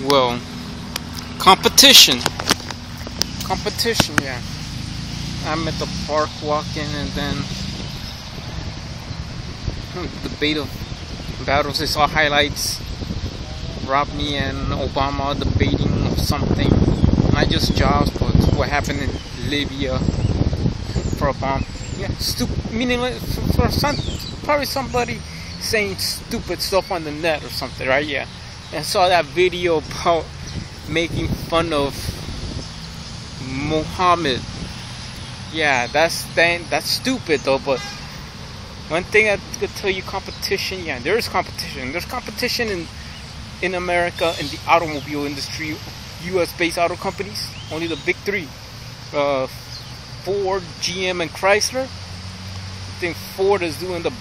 Well, competition, yeah. I'm at the park walking, and then debate of battles. I saw highlights. Romney and Obama debating or something. Not just jobs, but what happened in Libya for a bomb. Yeah, stupid, meaningless for some, probably somebody saying stupid stuff on the net or something, right? Yeah. And I saw that video about making fun of Muhammad. Yeah, that's stupid though. But one thing I could tell you, competition. Yeah, there is competition. There's competition in America in the automobile industry. U.S.-based auto companies, only the big three: Ford, GM, and Chrysler. I think Ford is doing the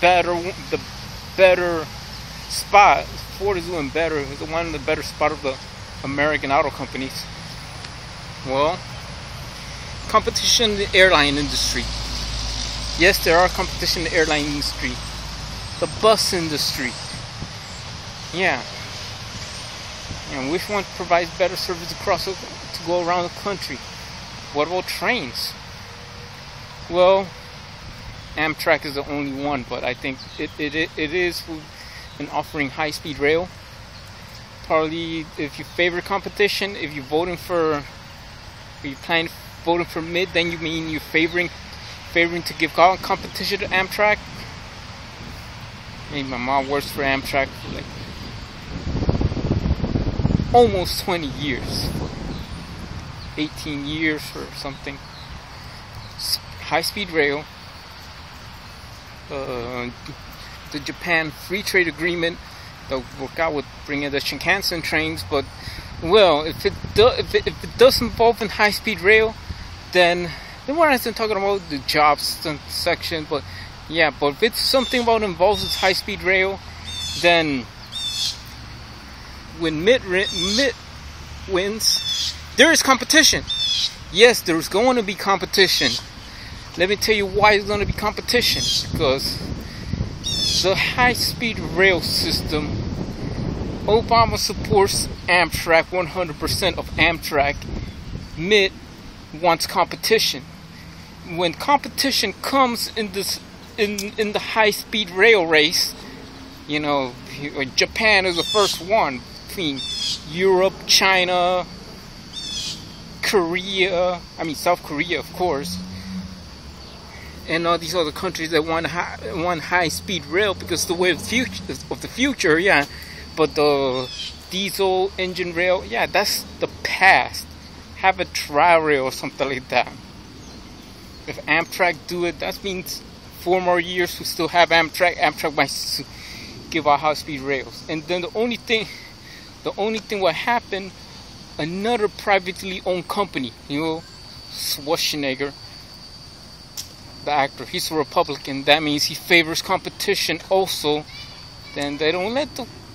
better spot. Ford is doing better. It's one of the better spot of the American auto companies. Well, competition in the airline industry. Yes, there are competition in the airline industry. The bus industry. Yeah. And which one provides better service to go around the country? What about trains? Well, Amtrak is the only one, but I think it is in offering high-speed rail. Probably, if you favor competition, if you're voting for, if you plan voting for Mitt, then you mean you're favoring to give competition to Amtrak. I mean, my mom works for Amtrak for like almost 20 years, 18 years or something. High-speed rail, the Japan Free Trade Agreement that work out with bringing the Shinkansen trains. But well, if it does involve in high-speed rail, then we're not talking about the jobs section. But yeah, but if it's something about involves with high-speed rail, then when Mitt wins, there is competition. Yes, there's going to be competition. Let me tell you why there's going to be competition. Because the high-speed rail system, Obama supports Amtrak, 100% of Amtrak. Mitt wants competition. When competition comes in the high-speed rail race, you know, Japan is the first one. Between Europe, China, Korea, South Korea, of course, and all these other countries that want high-speed rail because the way of the future, yeah. But the diesel engine rail, yeah, that's the past. Have a trial rail or something like that. If Amtrak do it, that means 4 more years we still have Amtrak. Amtrak might give out high-speed rails, and then the only thing will happen, another privately owned company, you know, Schwarzenegger, the actor, he's a Republican. That means he favors competition also. Then they don't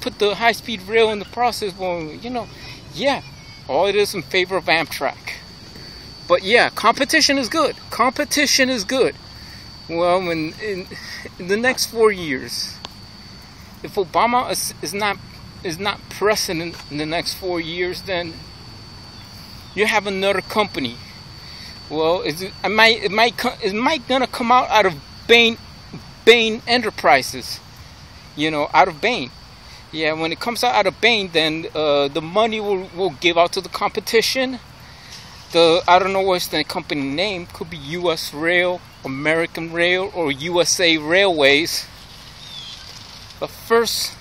put the high-speed rail in the process. Well, you know, yeah, all it is in favor of Amtrak. But yeah, competition is good. Competition is good. Well, in the next 4 years, if Obama is not president in the next 4 years, then you have another company. Well, it might gonna come out of Bain Enterprises, you know, out of Bain. Yeah, when it comes out of Bain, then the money will give out to the competition. I don't know what's the company name. Could be U.S. Rail, American Rail, or USA Railways. The first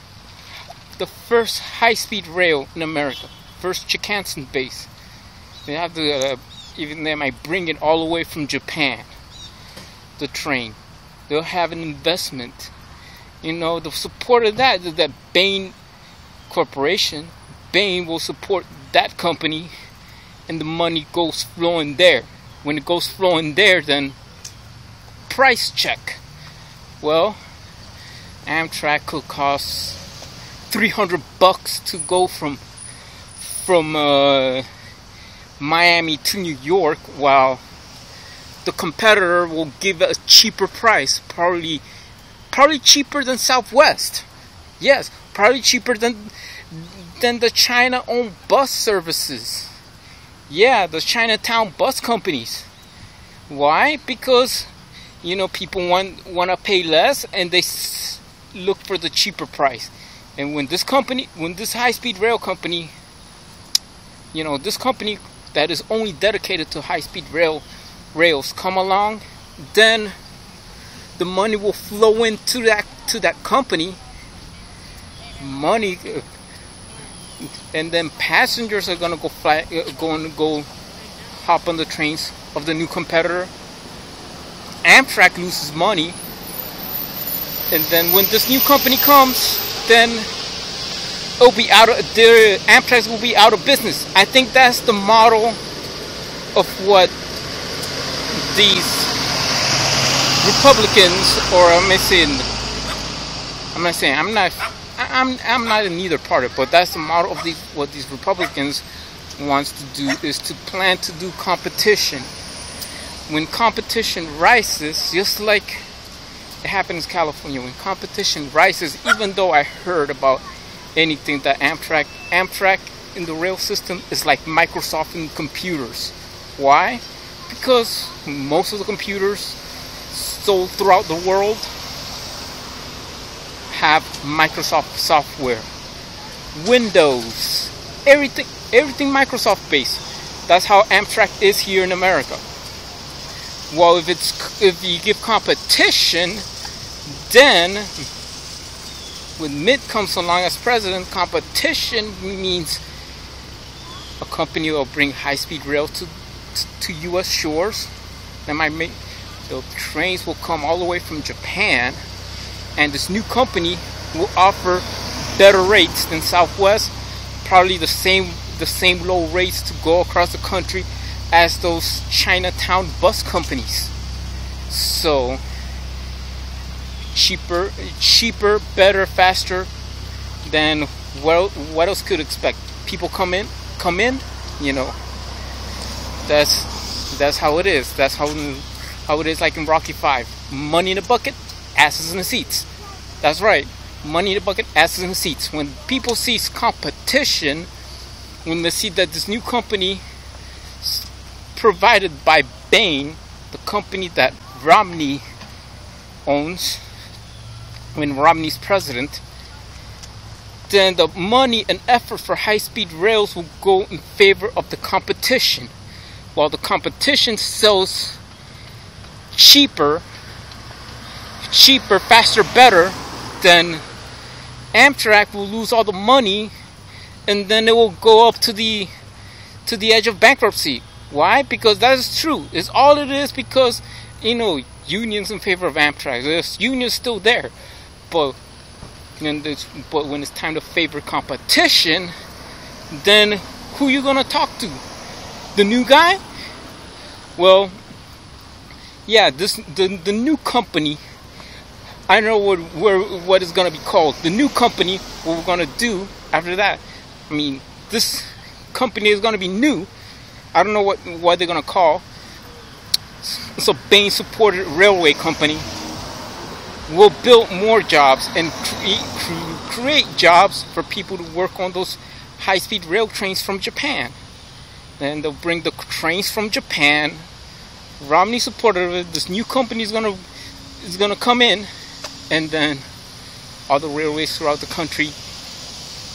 high-speed rail in America, first Shinkansen base. They have to even they might bring it all the way from Japan. The train, they'll have an investment. You know, the support of that Bain Corporation, Bain will support that company, and the money goes flowing there. When it goes flowing there, then price check. Well, Amtrak could cost $300 to go from Miami to New York, while the competitor will give a cheaper price, probably cheaper than Southwest. Yes, probably cheaper than than the China-owned bus services. Yeah, the Chinatown bus companies. Why? Because, you know, people want to pay less, and they look for the cheaper price. And when this high-speed rail company, you know, this company that is only dedicated to high-speed rails come along, then the money will flow into that company. Money, and then passengers are gonna go hop on the trains of the new competitor. Amtrak loses money, and then when this new company comes, then Amtrak will be out of business. I think that's the model of what these Republicans, or I'm not in either party, but that's the model of what these Republicans wants to do, is to plan to do competition. When competition rises, just like it happens in California, when competition rises, even though I heard about anything that Amtrak in the rail system is like Microsoft in computers. Why? Because most of the computers sold throughout the world have Microsoft software, Windows, everything Microsoft based. That's how Amtrak is here in America. Well, if you give competition, then when Mitt comes along as president, competition means a company will bring high-speed rail to U.S. shores. The trains will come all the way from Japan, and this new company will offer better rates than Southwest, probably the same low rates to go across the country as those Chinatown bus companies. So cheaper, better, faster than what else could expect? People come in, you know. That's how it is. That's how it is, like in Rocky 5. Money in the bucket, asses in the seats. That's right. Money in the bucket, asses in the seats. When people see competition, when they see that this new company provided by Bain, the company that Romney owns when Romney's president, then the money and effort for high-speed rails will go in favor of the competition. While the competition sells cheaper, faster, better, then Amtrak will lose all the money, and then it will go up to the edge of bankruptcy. Why? Because that is true. It's all it is, because, you know, unions in favor of Amtrak. There's unions still there, but when it's time to favor competition, then who you gonna talk to? The new guy? Well, yeah, the new company. I don't know what it's gonna be called. The new company. What we're gonna do after that? I mean, this company is gonna be new. I don't know what they're gonna call. It's a Bain-supported railway company. Will build more jobs and create jobs for people to work on those high-speed rail trains from Japan. Then they'll bring the trains from Japan. Romney supported this new company is gonna come in, and then all the railways throughout the country.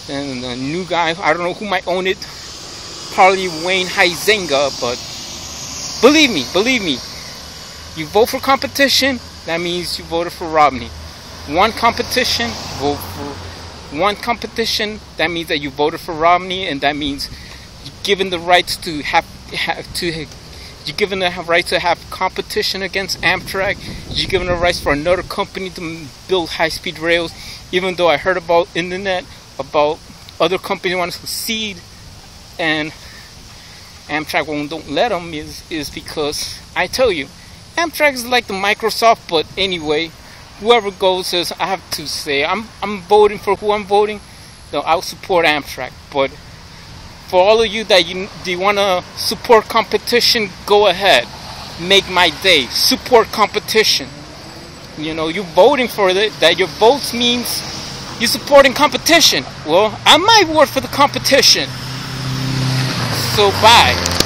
And the new guy, I don't know who might own it. Probably Wayne Huizenga, but believe me, you vote for competition, that means you voted for Romney. One competition, vote for one competition, that means that you voted for Romney, and that means you're given the rights to have competition against Amtrak. You're given the rights for another company to build high-speed rails. Even though I heard about internet about other companies want to succeed, and Amtrak don't let them, is because I tell you, Amtrak is like the Microsoft. But anyway, whoever goes says, I have to say, I'm voting for who I'm voting. So I'll support Amtrak. But for all of you that you want to support competition, go ahead, make my day. Support competition. You know, you're voting for it. That your votes means You're supporting competition. Well, I might work for the competition. So bye.